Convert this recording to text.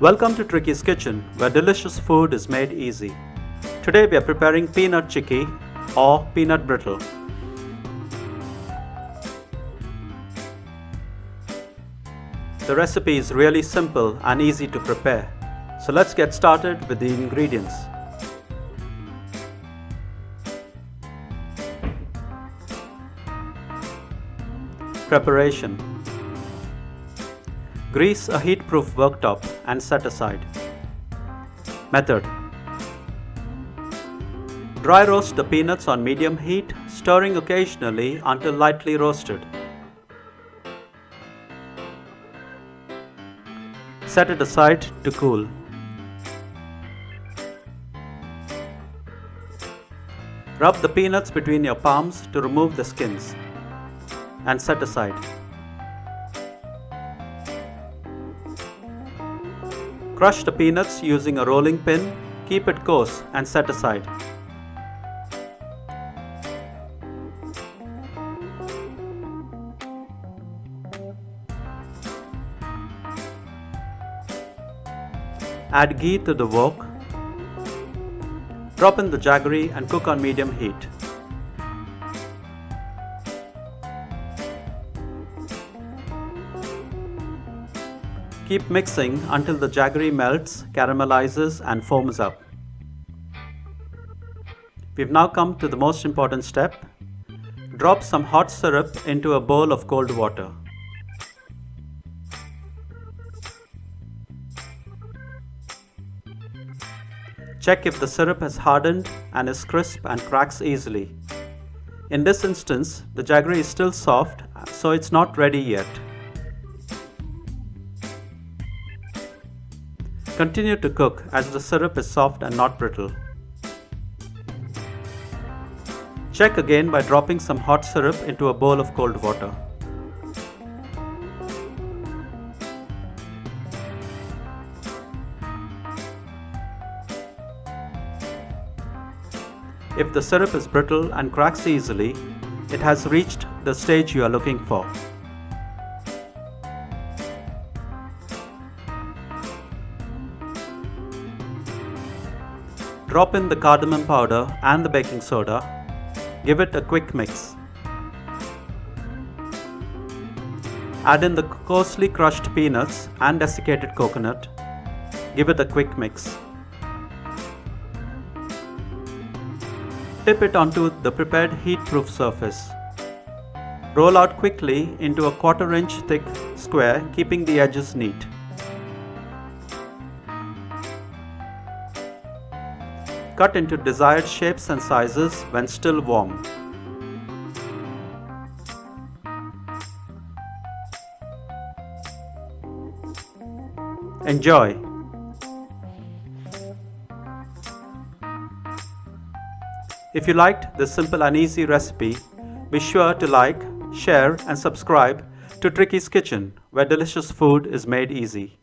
Welcome to Tricky's Kitchen, where delicious food is made easy. Today we are preparing peanut chikki or peanut brittle. The recipe is really simple and easy to prepare. So let's get started with the ingredients. Preparation. Grease a heat-proof worktop and set aside. Method. Dry roast the peanuts on medium heat, stirring occasionally until lightly roasted. Set it aside to cool. Rub the peanuts between your palms to remove the skins and set aside. Crush the peanuts using a rolling pin, keep it coarse and set aside. Add ghee to the wok. Drop in the jaggery and cook on medium heat. Keep mixing until the jaggery melts, caramelizes and foams up. We've now come to the most important step. Drop some hot syrup into a bowl of cold water. Check if the syrup has hardened and is crisp and cracks easily. In this instance, the jaggery is still soft, so it's not ready yet. Continue to cook as the syrup is soft and not brittle. Check again by dropping some hot syrup into a bowl of cold water. If the syrup is brittle and cracks easily, it has reached the stage you are looking for. Drop in the cardamon powder and the baking soda. Give it a quick mix. Add in the coarsely crushed peanuts and desiccated coconut. Give it a quick mix. Tip it onto the prepared heat-proof surface. Roll out quickly into a 1/4 inch thick square, keeping the edges neat. Cut into desired shapes and sizes when still warm. Enjoy! If you liked this simple and easy recipe, be sure to like, share and subscribe to Tricky's Kitchen, where delicious food is made easy.